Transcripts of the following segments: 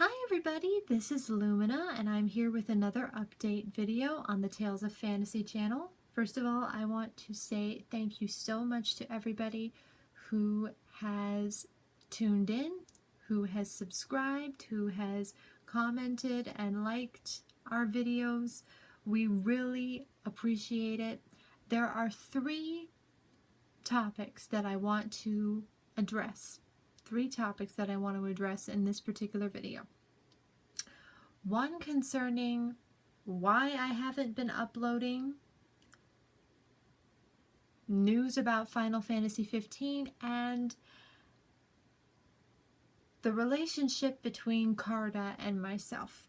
Hi everybody, this is Lumina and I'm here with another update video on the Tales of Fantasy channel. First of all, I want to say thank you so much to everybody who has tuned in, who has subscribed, who has commented and liked our videos. We really appreciate it. There are three topics that I want to address. Three topics that I want to address in this particular video. One concerning why I haven't been uploading news about Final Fantasy 15 and the relationship between Carda and myself,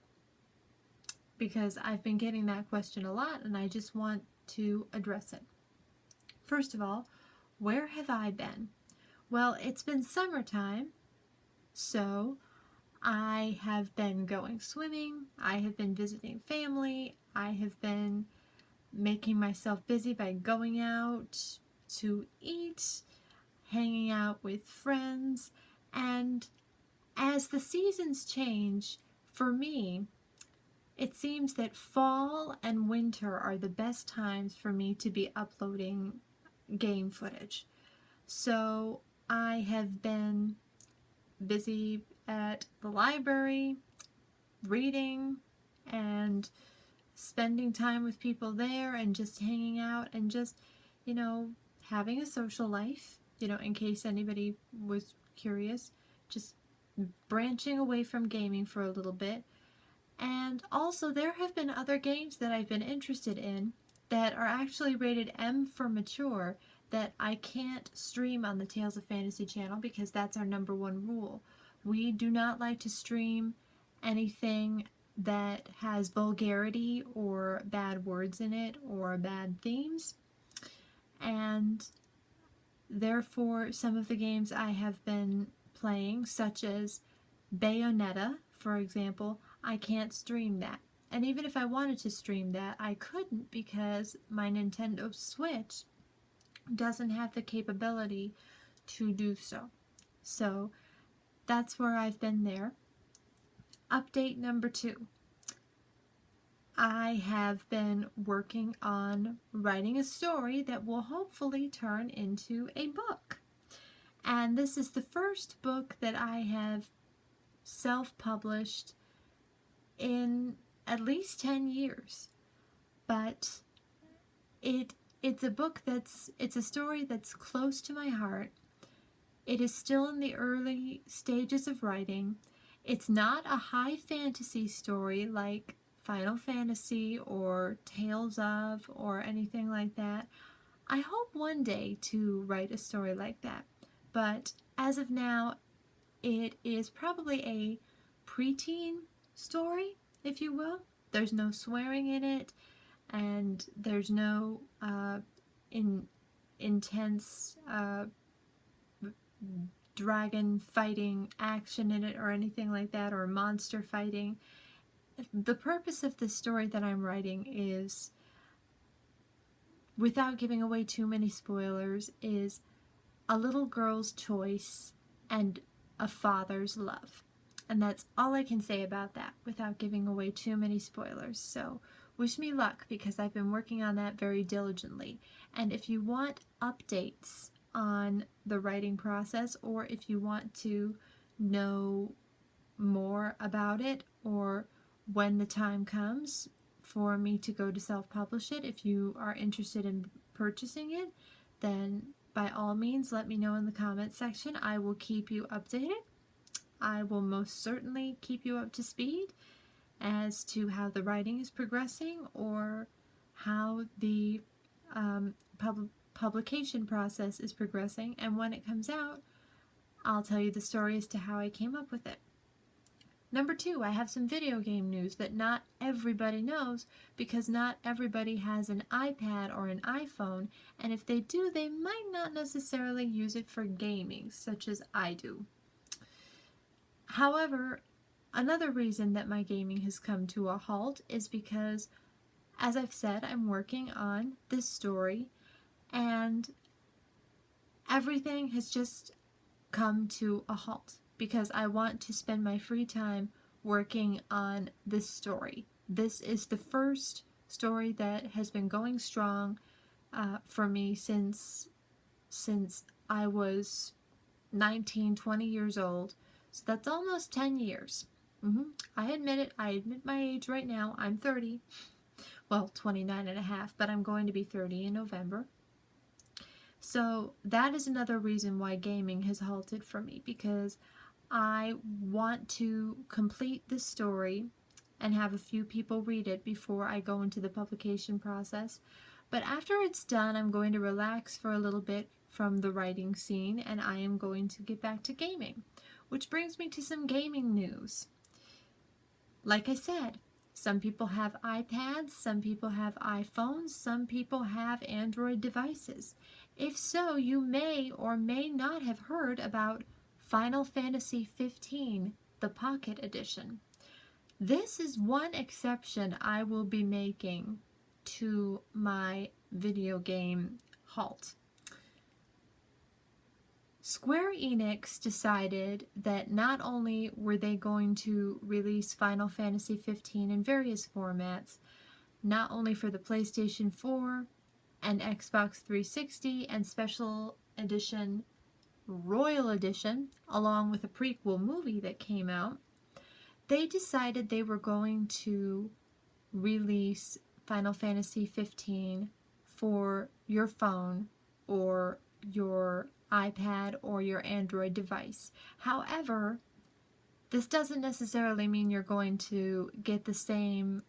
because I've been getting that question a lot and I just want to address it. First of all, where have I been? Well, it's been summertime, so I have been going swimming, I have been visiting family, I have been making myself busy by going out to eat, hanging out with friends, and as the seasons change, for me, it seems that fall and winter are the best times for me to be uploading game footage. So I have been busy at the library, reading, and spending time with people there and just hanging out and just, having a social life, in case anybody was curious, just branching away from gaming for a little bit. And also there have been other games that I've been interested in that are actually rated M for mature that I can't stream on the Tales of Fantasy channel because that's our #1 rule. We do not like to stream anything that has vulgarity or bad words in it or bad themes, and therefore some of the games I have been playing, such as Bayonetta, for example, I can't stream that. And even if I wanted to stream that, I couldn't because my Nintendo Switch doesn't have the capability to do so. So that's where I've been there. Update number 2. I have been working on writing a story that will hopefully turn into a book. And this is the first book that I have self-published in at least 10 years. But it's a story that's close to my heart. It is still in the early stages of writing. It's not a high fantasy story like Final Fantasy or Tales of or anything like that. I hope one day to write a story like that, but as of now, it is probably a preteen story, if you will. There's no swearing in it, and there's no intense dragon fighting action in it or anything like that, or monster fighting. The purpose of the story that I'm writing is, without giving away too many spoilers, is a little girl's choice and a father's love. And that's all I can say about that without giving away too many spoilers. So wish me luck, because I've been working on that very diligently. And if you want updates on the writing process, or if you want to know more about it, or when the time comes for me to go to self-publish it, if you are interested in purchasing it, then by all means let me know in the comments section. I will keep you updated. I will most certainly keep you up to speed as to how the writing is progressing or how the publication process is progressing, and when it comes out, I'll tell you the story as to how I came up with it. Number 2, I have some video game news that not everybody knows, because not everybody has an iPad or an iPhone, and if they do, they might not necessarily use it for gaming, such as I do. However, another reason that my gaming has come to a halt is because, as I've said, I'm working on this story, and everything has just come to a halt because I want to spend my free time working on this story. This is the first story that has been going strong for me since I was 19, 20 years old. So that's almost 10 years. I admit it. I admit my age right now. I'm 30. Well, 29 and a half, but I'm going to be 30 in November. So that is another reason why gaming has halted for me, because I want to complete the story and have a few people read it before I go into the publication process. But after it's done, I'm going to relax for a little bit from the writing scene, and I am going to get back to gaming. Which brings me to some gaming news. Like I said, some people have iPads, some people have iPhones, some people have Android devices. If so, you may or may not have heard about Final Fantasy 15, the Pocket Edition. This is one exception I will be making to my video game halt. Square Enix decided that not only were they going to release Final Fantasy 15 in various formats, not only for the PlayStation 4 and Xbox 360 and Special Edition, Royal Edition, along with a prequel movie that came out, they decided they were going to release Final Fantasy 15 for your phone or your iPad or your Android device. However, this doesn't necessarily mean you're going to get the same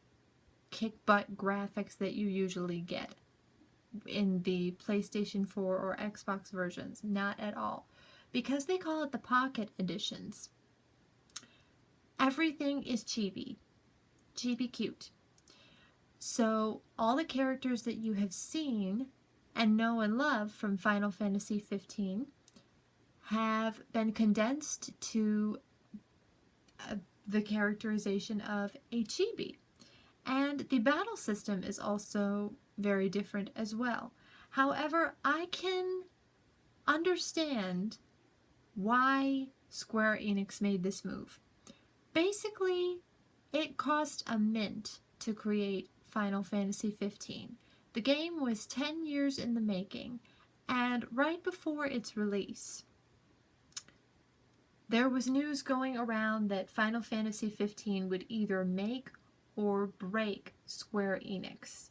kick-butt graphics that you usually get in the PlayStation 4 or Xbox versions. Not at all. Because they call it the Pocket Editions, everything is chibi. Chibi cute. So all the characters that you have seen and know and love from Final Fantasy 15 have been condensed to the characterization of a chibi. And the battle system is also very different as well. However, I can understand why Square Enix made this move. Basically, it cost a mint to create Final Fantasy 15. The game was 10 years in the making, and right before its release, there was news going around that Final Fantasy 15 would either make or break Square Enix,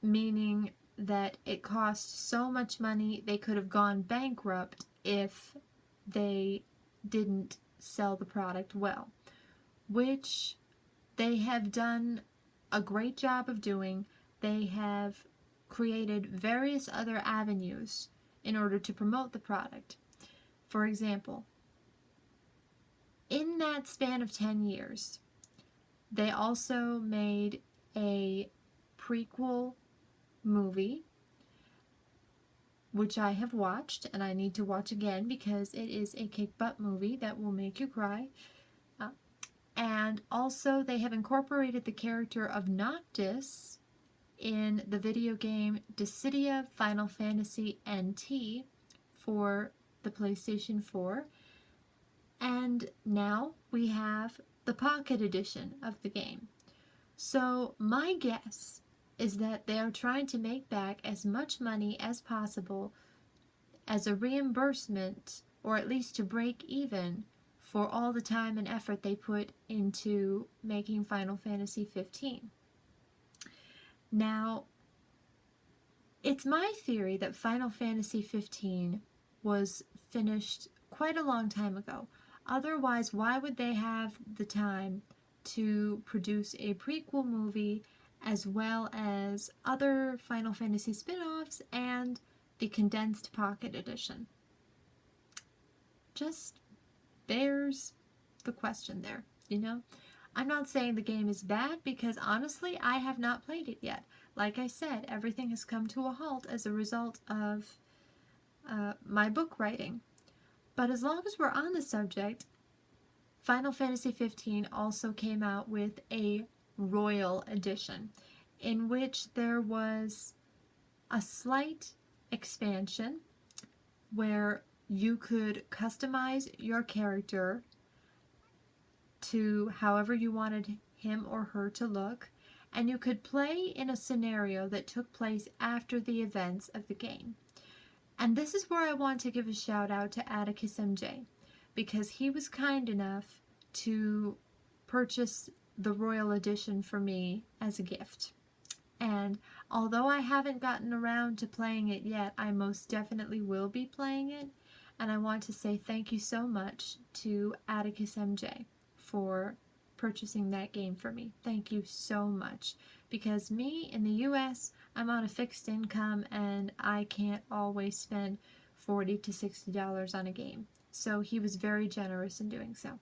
meaning that it cost so much money they could have gone bankrupt if they didn't sell the product well, which they have done a great job of doing. They have created various other avenues in order to promote the product. For example, in that span of 10 years, they also made a prequel movie, which I have watched, and I need to watch again because it is a kick-butt movie that will make you cry. And also, they have incorporated the character of Noctis in the video game Dissidia Final Fantasy NT for the PlayStation 4. And now we have the Pocket Edition of the game. So my guess is that they are trying to make back as much money as possible as a reimbursement, or at least to break even, for all the time and effort they put into making Final Fantasy 15. Now, it's my theory that Final Fantasy 15 was finished quite a long time ago. Otherwise, why would they have the time to produce a prequel movie as well as other Final Fantasy spin-offs and the condensed Pocket Edition? Just there's the question there, you know? I'm not saying the game is bad because honestly, I have not played it yet. Like I said, everything has come to a halt as a result of my book writing. But as long as we're on the subject, Final Fantasy 15 also came out with a Royal Edition, in which there was a slight expansion where you could customize your character to however you wanted him or her to look, and you could play in a scenario that took place after the events of the game. And this is where I want to give a shout out to Atticus MJ, because he was kind enough to purchase the Royal Edition for me as a gift. And although I haven't gotten around to playing it yet, I most definitely will be playing it. And I want to say thank you so much to Atticus MJ for purchasing that game for me. Thank you so much. Because me, in the US, I'm on a fixed income and I can't always spend $40 to $60 on a game. So he was very generous in doing so.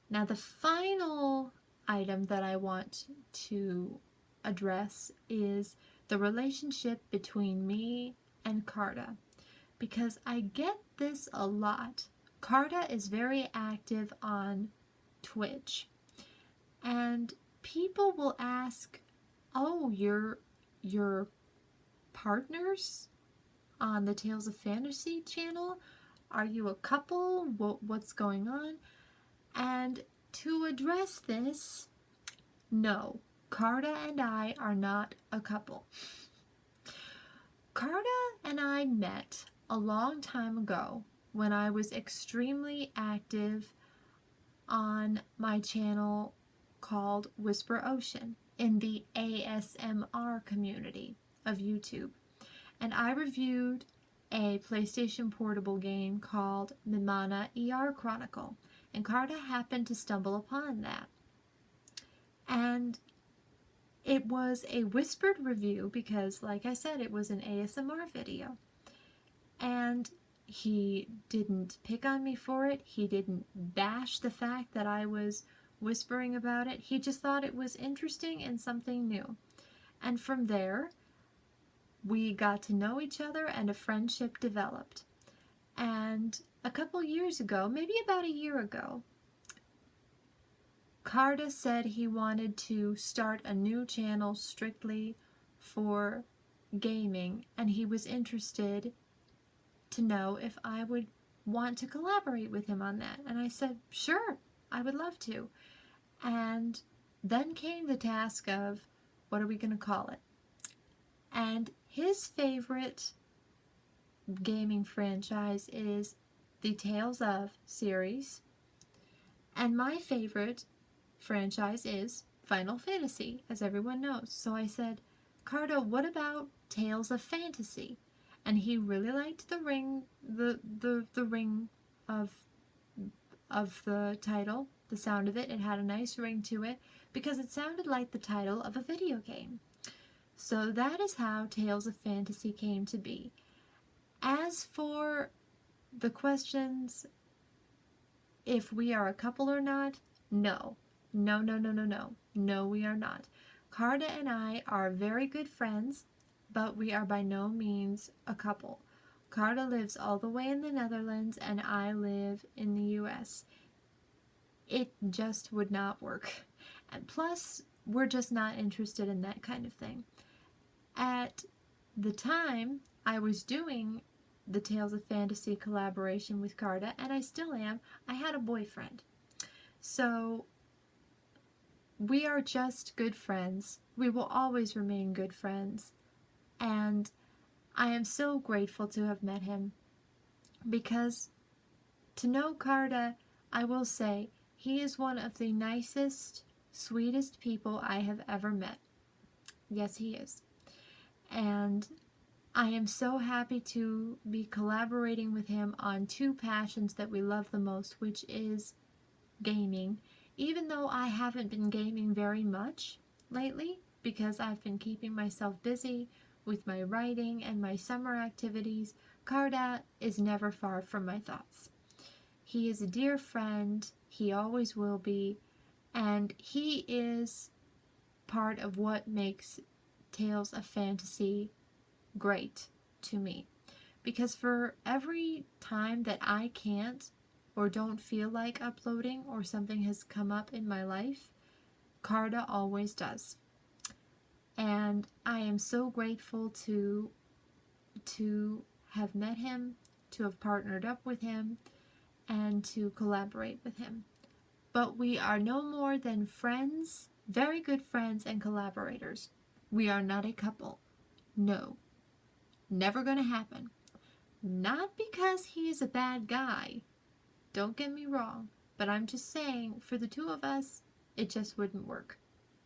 Now the final item that I want to address is the relationship between me and Carda, because I get this a lot. Carda is very active on Twitch, and people will ask, oh, you're partners on the Tales of Fantasy channel? Are you a couple? What's going on? And to address this, no, Carda and I are not a couple. Carda and I met a long time ago when I was extremely active on my channel called Whisper Ocean in the ASMR community of YouTube. And I reviewed a PlayStation Portable game called Mimana ER Chronicle, and Carda happened to stumble upon that. And it was a whispered review because, like I said, it was an ASMR video. And he didn't pick on me for it. He didn't bash the fact that I was whispering about it. He just thought it was interesting and something new. And from there, we got to know each other and a friendship developed. And a couple years ago, maybe about a year ago, Carda said he wanted to start a new channel strictly for gaming, and he was interested to know if I would want to collaborate with him on that. And I said, sure, I would love to. And then came the task of, what are we going to call it? And his favorite gaming franchise is the Tales of series, and my favorite franchise is Final Fantasy, as everyone knows. So I said, Carda, what about Tales of Fantasy? And he really liked the ring, the ring of the title, the sound of it. It had a nice ring to it because it sounded like the title of a video game. So that is how Tales of Fantasy came to be. As for the questions, if we are a couple or not, no. No, no, no, no, no. No, we are not. Carda and I are very good friends, but we are by no means a couple. Carda lives all the way in the Netherlands, and I live in the US. It just would not work. And plus, we're just not interested in that kind of thing. At the time, I was doing the Tales of Fantasy collaboration with Carda, and I still am. I had a boyfriend. So we are just good friends. We will always remain good friends. And I am so grateful to have met him, because to know Carda, I will say, he is one of the nicest, sweetest people I have ever met. Yes, he is. And I am so happy to be collaborating with him on two passions that we love the most, which is gaming. Even though I haven't been gaming very much lately, because I've been keeping myself busy with my writing and my summer activities, Carda is never far from my thoughts. He is a dear friend, he always will be, and he is part of what makes Tales of Fantasy great to me. Because for every time that I can't or don't feel like uploading or something has come up in my life, Carda always does. And I am so grateful to have met him, to have partnered up with him, and to collaborate with him. but we are no more than friends, very good friends and collaborators. We are not a couple. No, never going to happen. Not because he is a bad guy. Don't get me wrong, but I'm just saying, for the two of us, it just wouldn't work.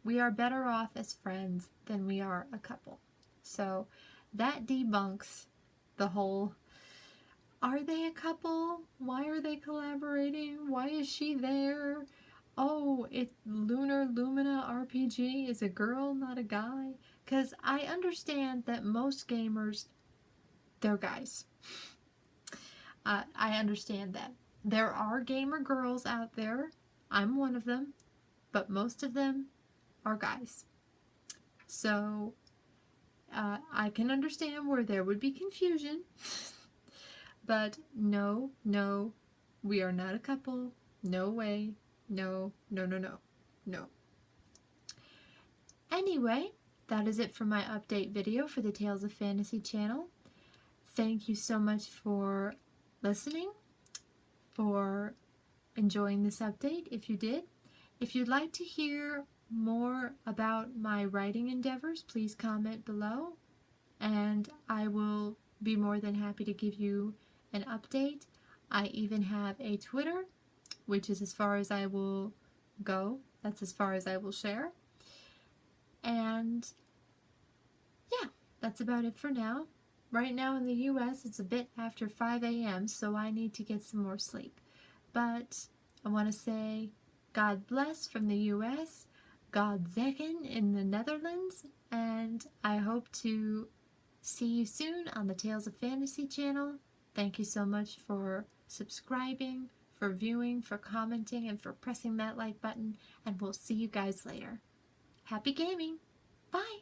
We are better off as friends than we are a couple. So that debunks the whole, are they a couple? Why are they collaborating? Why is she there? Oh, it's Lumina RPG is a girl, not a guy. Because I understand that most gamers, they're guys. I understand that. There are gamer girls out there. I'm one of them. But most of them are guys. So I can understand where there would be confusion. But no, we are not a couple. No way. No. No. Anyway, that is it for my update video for the Tales of Fantasy channel. Thank you so much for listening, for enjoying this update if you did. If you'd like to hear more about my writing endeavors, please comment below, and I will be more than happy to give you an update. I even have a Twitter, which is as far as I will go. That's as far as I will share. And yeah, that's about it for now. Right now in the US, it's a bit after 5 a.m., so I need to get some more sleep. But I want to say God bless from the US, God Zekken in the Netherlands, and I hope to see you soon on the Tales of Fantasy channel. Thank you so much for subscribing, for viewing, for commenting, and for pressing that like button, and we'll see you guys later. Happy gaming! Bye!